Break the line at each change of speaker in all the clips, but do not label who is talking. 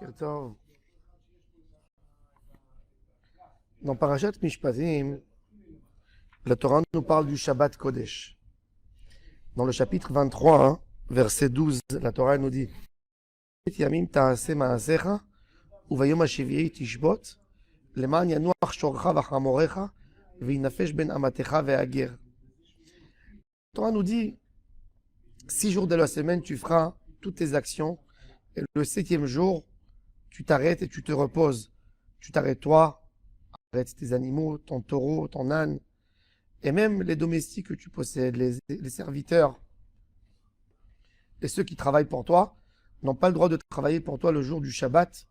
Boker Tov. Dans Parashat Mishpatim, la Torah nous parle du Shabbat Kodesh. Dans le chapitre 23, verset 12, la Torah nous dit Yamim ta'aseh ma'asecha, uvayom hashiviyei tishbot, leman yanuach shorcha v'chamorecha, v'yinafesh ben amatecha ve'ager. La Torah nous dit 6 jours de la semaine, tu feras toutes tes actions, et le 7e jour, tu t'arrêtes et tu te reposes. Tu t'arrêtes toi, arrête tes animaux, ton taureau, ton âne, et même les domestiques que tu possèdes, les serviteurs, et ceux qui travaillent pour toi, n'ont pas le droit de travailler pour toi le jour du Shabbat.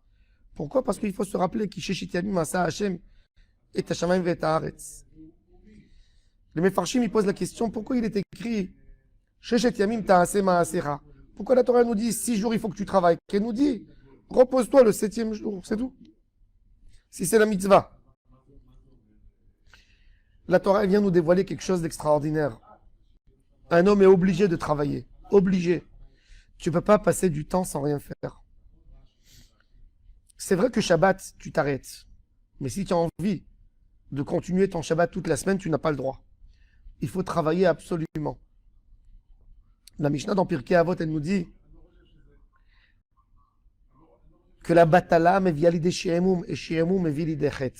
Pourquoi? Parce qu'il faut se rappeler qu'Isheshit Yamim Asa Hashem et Hashamayim ve'et haaretz. Les Mefarshim ils posent la question, pourquoi il est écrit Sheshet Yamim Ta'aseh Ma'asecha? Pourquoi la Torah nous dit 6 jours il faut que tu travailles? Elle nous dit repose-toi le 7e jour, c'est tout. Si c'est la mitzvah. La Torah vient nous dévoiler quelque chose d'extraordinaire. Un homme est obligé de travailler. Obligé. Tu ne peux pas passer du temps sans rien faire. C'est vrai que Shabbat, tu t'arrêtes. Mais si tu as envie de continuer ton Shabbat toute la semaine, tu n'as pas le droit. Il faut travailler absolument. La Mishnah dans Pirkei Avot, elle nous dit que la batala me via l'idée shiemum et shiemum me via l'idée chet.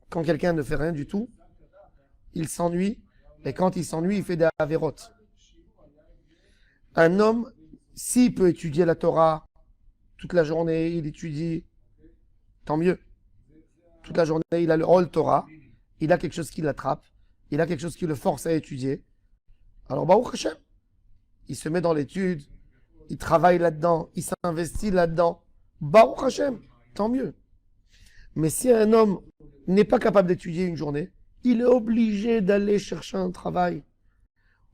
Quand quelqu'un ne fait rien du tout, il s'ennuie, et quand il s'ennuie, il fait des averot. Un homme, s'il peut étudier la Torah toute la journée, il étudie, tant mieux. Toute la journée, il a le rôle Torah, il a quelque chose qui l'attrape, il a quelque chose qui le force à étudier. Alors, Baruch Hashem, il se met dans l'étude, il travaille là-dedans, il s'investit là-dedans. Baruch Hashem, tant mieux. Mais si un homme n'est pas capable d'étudier une journée, il est obligé d'aller chercher un travail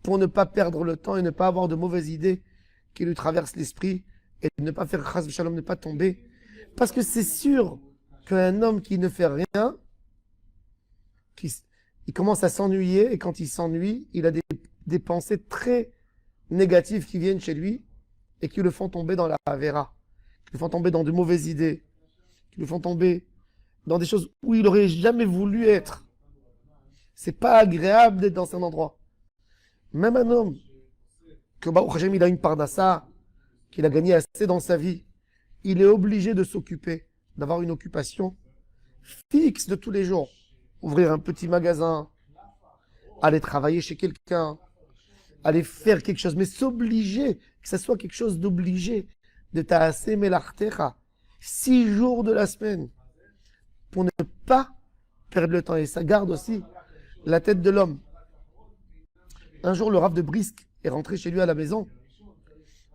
pour ne pas perdre le temps et ne pas avoir de mauvaises idées qui lui traversent l'esprit et ne pas faire chas v'shalom, ne pas tomber. Parce que c'est sûr qu'un homme qui ne fait rien, il commence à s'ennuyer et quand il s'ennuie, il a des pensées très négatives qui viennent chez lui et qui le font tomber dans la Avera, qui le font tomber dans de mauvaises idées, qui le font tomber dans des choses où il n'aurait jamais voulu être. C'est pas agréable d'être dans un endroit. Même un homme, que Baruch Hashem, il a une pardassa, qu'il a gagné assez dans sa vie, il est obligé de s'occuper, d'avoir une occupation fixe de tous les jours. Ouvrir un petit magasin, aller travailler chez quelqu'un, aller faire quelque chose, mais s'obliger, que ce soit quelque chose d'obligé, de ta'aseh melartecha, 6 jours de la semaine, pour ne pas perdre le temps. Et ça garde aussi la tête de l'homme. Un jour, le Rav de Brisk est rentré chez lui à la maison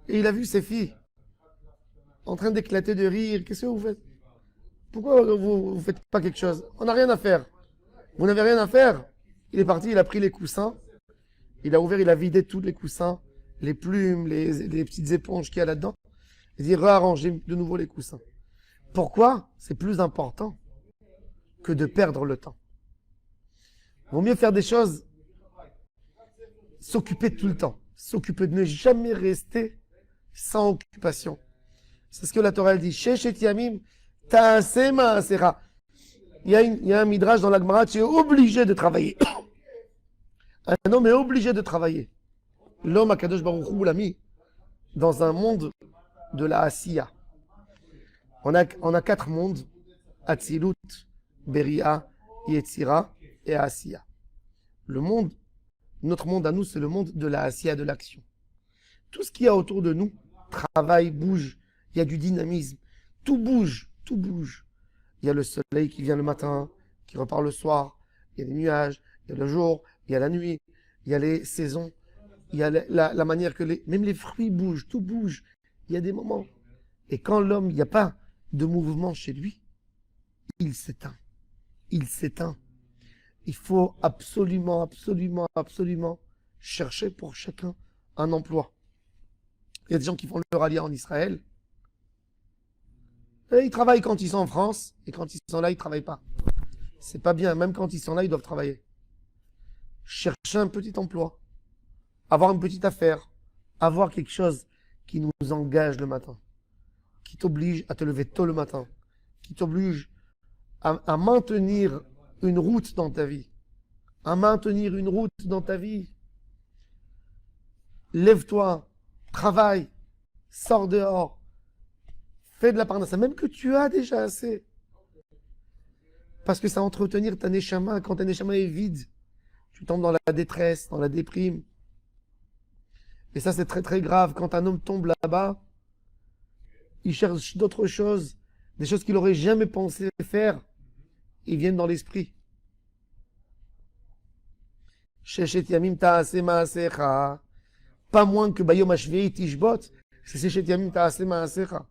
et il a vu ses filles en train d'éclater de rire. Qu'est-ce que vous faites? Pourquoi vous ne faites pas quelque chose? On n'a rien à faire. Vous n'avez rien à faire? Il est parti, il a pris les coussins, il a ouvert, il a vidé tous les coussins, les plumes, les petites éponges qu'il y a là-dedans. Il dit réarranger de nouveau les coussins. Pourquoi? C'est plus important que de perdre le temps. Il vaut mieux faire des choses, s'occuper tout le temps, s'occuper de ne jamais rester sans occupation. C'est ce que la Torah dit. Sheshet Yamim Ta'aseh Ma'asecha. Il y a un midrash dans la Gemara, tu es obligé de travailler. Un homme est obligé de travailler. L'homme, Akadosh Baruch Hu, l'a mis dans un monde de la Asiya. On a 4 mondes, Atzilut, Beria, Yetzira et Asiya. Notre monde à nous, c'est le monde de la Asiya, de l'action. Tout ce qu'il y a autour de nous, travaille, bouge, il y a du dynamisme, tout bouge, tout bouge. Il y a le soleil qui vient le matin, qui repart le soir, il y a les nuages, il y a le jour, il y a la nuit, il y a les saisons, il y a la manière que même les fruits bougent, tout bouge. Il y a des moments. Et quand l'homme, il n'y a pas de mouvement chez lui, il s'éteint. Il s'éteint. Il faut absolument, absolument, absolument chercher pour chacun un emploi. Il y a des gens qui font leur aliyah en Israël. Et ils travaillent quand ils sont en France, et quand ils sont là, ils ne travaillent pas. C'est pas bien, même quand ils sont là, ils doivent travailler. Chercher un petit emploi, avoir une petite affaire, avoir quelque chose qui nous engage le matin, qui t'oblige à te lever tôt le matin, qui t'oblige à maintenir une route dans ta vie, à maintenir une route dans ta vie. Lève-toi, travaille, sors dehors, fais de la parnassa, même que tu as déjà assez. Parce que ça va entretenir ta neshama. Quand ta neshama est vide, tu tombes dans la détresse, dans la déprime. Et ça, c'est très très grave. Quand un homme tombe là-bas, il cherche d'autres choses, des choses qu'il n'aurait jamais pensé faire. Ils viennent dans l'esprit. Sheshet yamim ta'ase ma'asecha. Pas moins que Bayom Hashvi'i Tishbot. C'est Sheshet yamim ta'ase ma'asecha.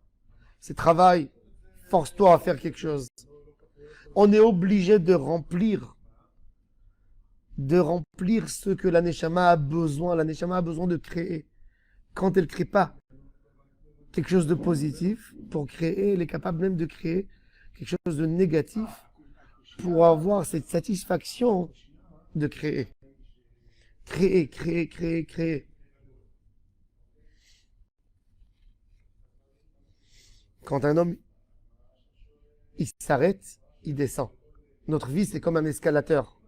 C'est travail. Force-toi à faire quelque chose. On est obligé de remplir ce que la Neshama a besoin. La Neshama a besoin de créer. Quand elle ne crée pas quelque chose de positif, pour créer, elle est capable même de créer quelque chose de négatif pour avoir cette satisfaction de créer. Créer, créer, créer, créer. Quand un homme, il s'arrête, il descend. Notre vie, c'est comme un escalateur.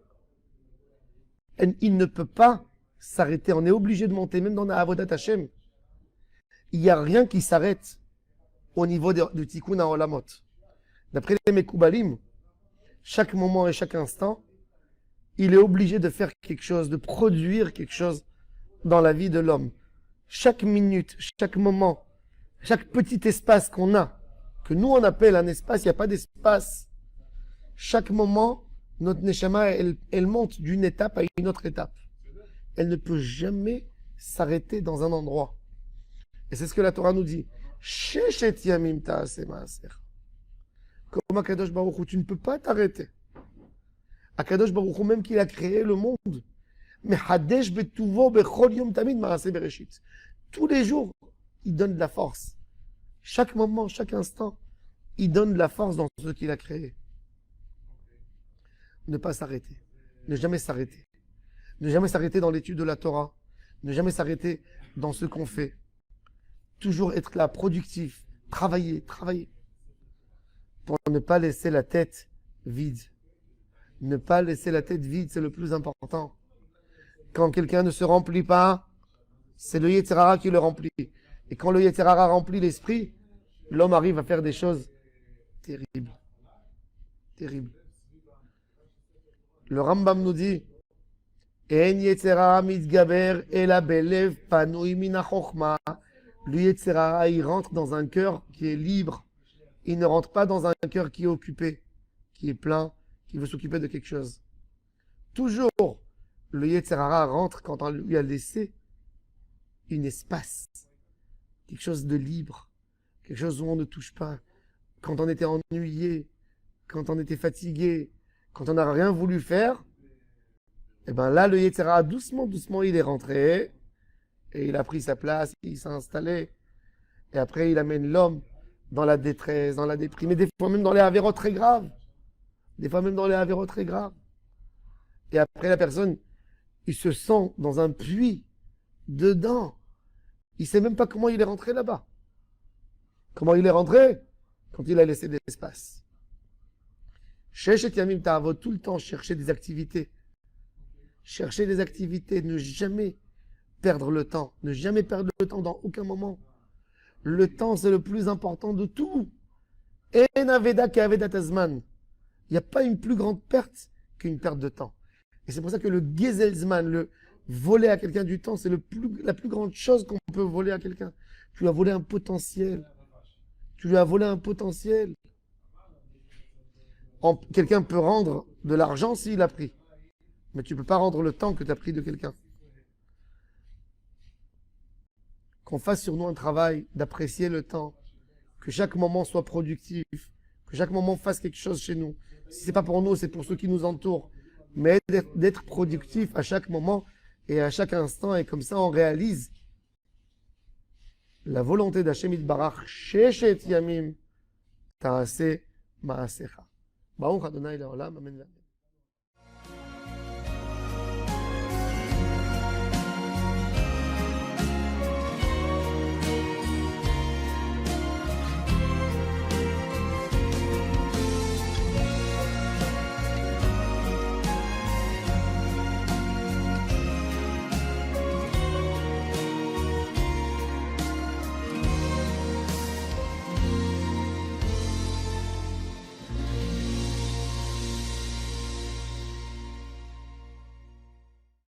Il ne peut pas s'arrêter. On est obligé de monter, même dans la Avodat Hashem. Il n'y a rien qui s'arrête au niveau du Tikkun HaOlamot. D'après les Mekoubalim, chaque moment et chaque instant, il est obligé de faire quelque chose, de produire quelque chose dans la vie de l'homme. Chaque minute, chaque moment, chaque petit espace qu'on a, que nous on appelle un espace, il n'y a pas d'espace. Chaque moment, notre Neshama, elle monte d'une étape à une autre étape. Elle ne peut jamais s'arrêter dans un endroit. Et c'est ce que la Torah nous dit. Sheshet yamim ta'aseh ma'aser. Comme Akadosh Baruch Hu, tu ne peux pas t'arrêter. Akadosh Baruch Hu, même qu'il a créé le monde. Mais Hadesh betuvo bechol yom tamid ma'aseh bereshit. Tous les jours, il donne de la force. Chaque moment, chaque instant, il donne de la force dans ce qu'il a créé. Ne pas s'arrêter. Ne jamais s'arrêter. Ne jamais s'arrêter dans l'étude de la Torah. Ne jamais s'arrêter dans ce qu'on fait. Toujours être là, productif. Travailler, travailler. Pour ne pas laisser la tête vide. Ne pas laisser la tête vide, c'est le plus important. Quand quelqu'un ne se remplit pas, c'est le Yetzer Hara qui le remplit. Et quand le Yetzer Hara remplit l'esprit, l'homme arrive à faire des choses terribles. Terribles. Le Rambam nous dit En Yetzer Hara mitgaber ela belev panui min hachokhma. Le Yetzer Hara, il rentre dans un cœur qui est libre. Il ne rentre pas dans un cœur qui est occupé, qui est plein, qui veut s'occuper de quelque chose. Toujours, le Yetzer Hara rentre quand on lui a laissé un espace, quelque chose de libre, quelque chose où on ne touche pas. Quand on était ennuyé, quand on était fatigué, quand on n'a rien voulu faire, et bien là, le Yetzer Hara, doucement, doucement, il est rentré, et il a pris sa place, il s'est installé, et après, il amène l'homme dans la détresse, dans la déprime, et des fois même dans les avérots très graves. Des fois même dans les avérots très graves. Et après, la personne, il se sent dans un puits, dedans. Il ne sait même pas comment il est rentré là-bas. Comment il est rentré? Quand il a laissé de l'espace. Sheshet yamim ta'avot, tout le temps, chercher des activités. Chercher des activités, ne jamais perdre le temps. Ne jamais perdre le temps dans aucun moment. Le temps, c'est le plus important de tout. En aveda ke'avedat hazman. Il n'y a pas une plus grande perte qu'une perte de temps. Et c'est pour ça que le Gezelzman, le voler à quelqu'un du temps, c'est la plus grande chose qu'on peut voler à quelqu'un. Tu lui as volé un potentiel. Tu lui as volé un potentiel. Quelqu'un peut rendre de l'argent s'il a pris. Mais tu ne peux pas rendre le temps que tu as pris de quelqu'un. Qu'on fasse sur nous un travail d'apprécier le temps. Que chaque moment soit productif. Que chaque moment fasse quelque chose chez nous. Si ce n'est pas pour nous, c'est pour ceux qui nous entourent. Mais d'être productif à chaque moment et à chaque instant. Et comme ça, on réalise la volonté d'Hashem Yitbarach. Sheshet yamim ta'aseh ma'asecha. Baruch Adonai le'olam. Amen.